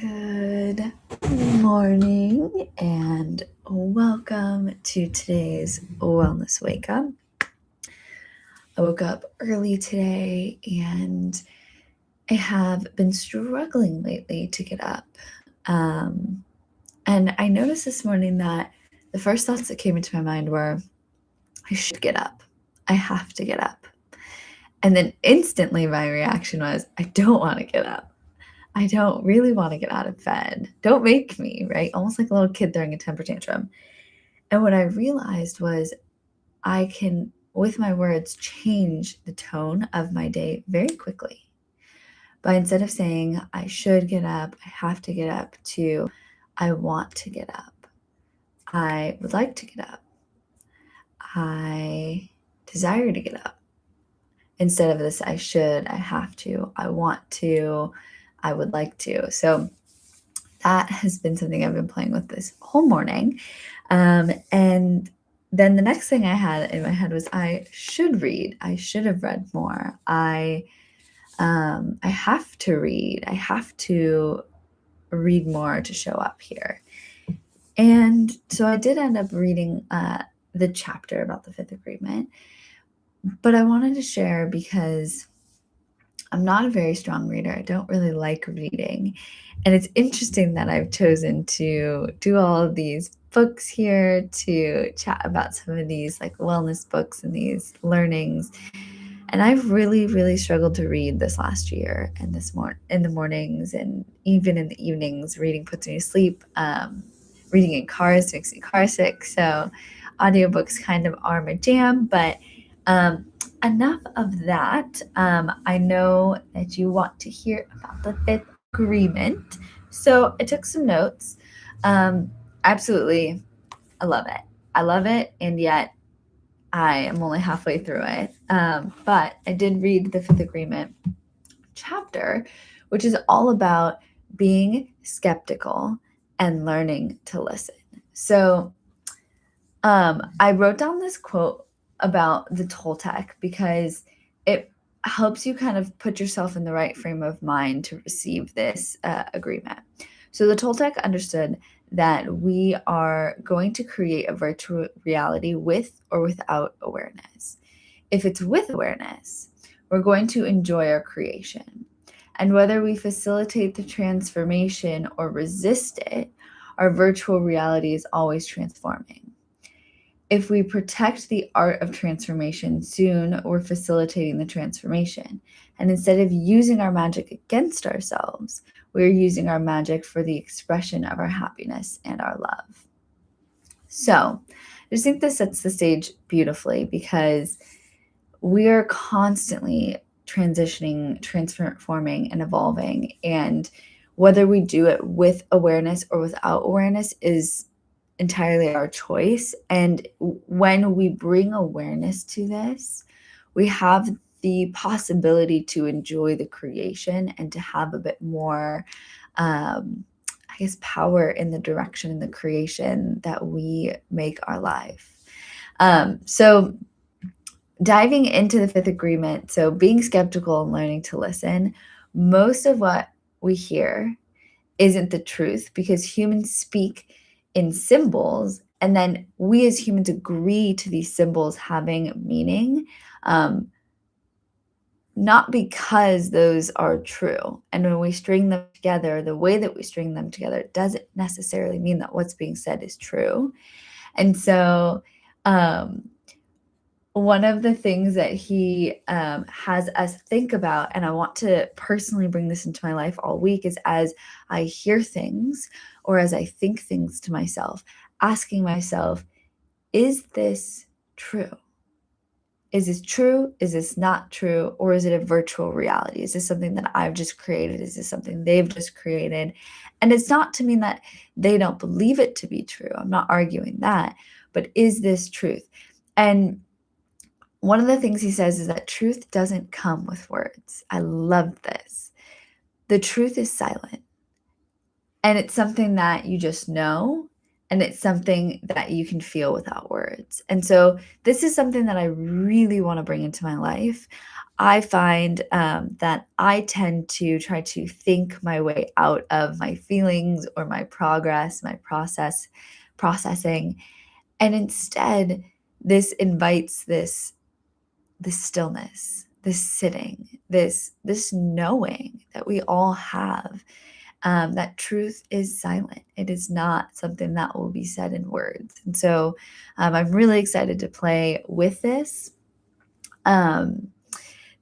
Good morning and welcome to today's Wellness Wake Up. I woke up early today and I have been struggling lately to get up. And I noticed this morning that the first thoughts that came into my mind were, I should get up. I have to get up. And then instantly my reaction was, I don't want to get up. I don't really want to get out of bed. Don't make me, right? Almost like a little kid throwing a temper tantrum. And what I realized was I can, with my words, change the tone of my day very quickly. But instead of saying, I should get up, I have to get up, to I want to get up. I would like to get up. I desire to get up. Instead of this, I should, I have to, I want to, I would like to. So that has been something I've been playing with this whole morning. And then the next thing I had in my head was I should read. I should have read more. I have to read. I have to read more to show up here. And so I did end up reading the chapter about the fifth agreement. But I wanted to share because I'm not a very strong reader. I don't really like reading. And it's interesting that I've chosen to do all of these books here to chat about some of these like wellness books and these learnings. And I've really, really struggled to read this last year and in the mornings and even in the evenings. Reading puts me to sleep. Reading in cars makes me car sick. So audiobooks kind of are my jam, but enough of that. I know that you want to hear about the fifth agreement. So I took some notes. Absolutely, I love it. I love it, and yet I am only halfway through it. But I did read the fifth agreement chapter, which is all about being skeptical and learning to listen. So I wrote down this quote about the Toltec because it helps you kind of put yourself in the right frame of mind to receive this agreement. So the Toltec understood that we are going to create a virtual reality with or without awareness. If it's with awareness, we're going to enjoy our creation. And whether we facilitate the transformation or resist it, our virtual reality is always transforming. If we protect the art of transformation, soon we're facilitating the transformation. And instead of using our magic against ourselves, we're using our magic for the expression of our happiness and our love. So I just think this sets the stage beautifully because we are constantly transitioning, transforming, and evolving. And whether we do it with awareness or without awareness is entirely our choice. And when we bring awareness to this, we have the possibility to enjoy the creation and to have a bit more, power in the direction in the creation that we make our life. So diving into the fifth agreement, so being skeptical and learning to listen, most of what we hear isn't the truth because humans speak in symbols, and then we as humans agree to these symbols having meaning, not because those are true. And when we string them together, the way that we string them together doesn't necessarily mean that what's being said is true. And so one of the things that he has us think about, and I want to personally bring this into my life all week, is as I hear things or as I think things to myself, asking myself, is this true? Is this true? Is this not true? Or is it a virtual reality? Is this something that I've just created? Is this something they've just created? And it's not to mean that they don't believe it to be true. I'm not arguing that. But is this truth? And one of the things he says is that truth doesn't come with words. I love this. The truth is silent. And it's something that you just know, and it's something that you can feel without words. And so this is something that I really want to bring into my life. I find that I tend to try to think my way out of my feelings or my progress, my processing, and instead this invites this stillness, this sitting, this knowing that we all have, that truth is silent. It is not something that will be said in words. And so I'm really excited to play with this. Um,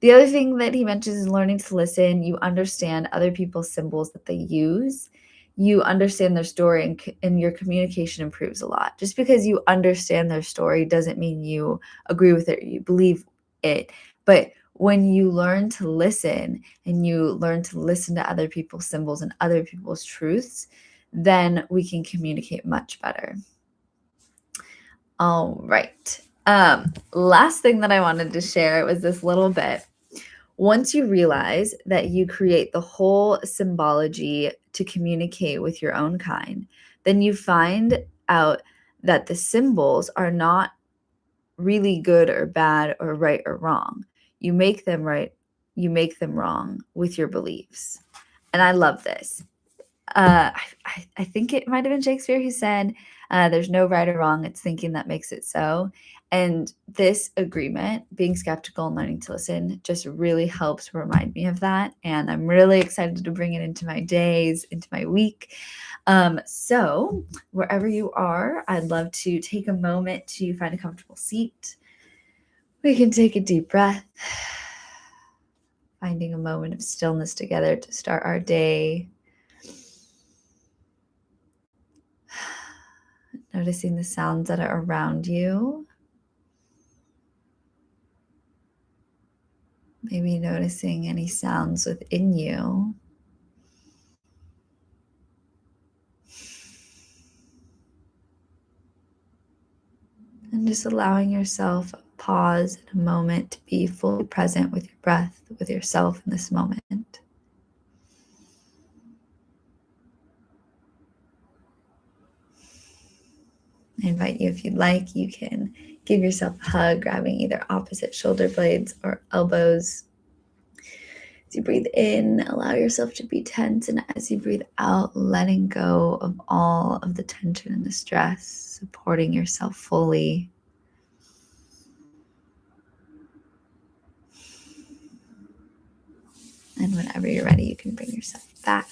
the other thing that he mentions is learning to listen. You understand other people's symbols that they use. You understand their story, and your communication improves a lot. Just because you understand their story doesn't mean you agree with it or you believe it. But when you learn to listen and you learn to listen to other people's symbols and other people's truths, then we can communicate much better. All right. Last thing that I wanted to share was this little bit. Once you realize that you create the whole symbology to communicate with your own kind, then you find out that the symbols are not really good or bad or right or wrong. You make them right, you make them wrong with your beliefs. And I love this. I think it might have been Shakespeare who said, there's no right or wrong, it's thinking that makes it so. And this agreement, being skeptical and learning to listen, just really helps remind me of that. And I'm really excited to bring it into my days, into my week. So wherever you are, I'd love to take a moment to find a comfortable seat. We can take a deep breath, finding a moment of stillness together to start our day. Noticing the sounds that are around you. Maybe noticing any sounds within you. And just allowing yourself a pause and a moment to be fully present with your breath, with yourself in this moment. I invite you, if you'd like, you can give yourself a hug, grabbing either opposite shoulder blades or elbows. As you breathe in, allow yourself to be tense, and as you breathe out, letting go of all of the tension and the stress, supporting yourself fully. And whenever you're ready, you can bring yourself back.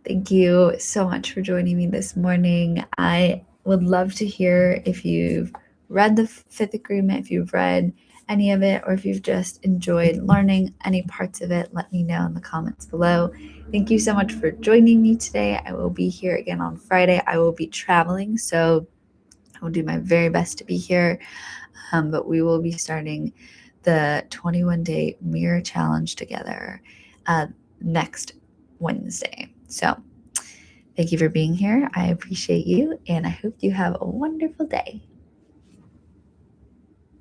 Thank you so much for joining me this morning. I would love to hear if you've read the Fifth Agreement, if you've read any of it, or if you've just enjoyed learning any parts of it. Let me know in the comments below. Thank you so much for joining me today. I will be here again on Friday. I will be traveling, so I will do my very best to be here. But we will be starting the 21-day mirror challenge together next Wednesday. So thank you for being here. I appreciate you, and I hope you have a wonderful day.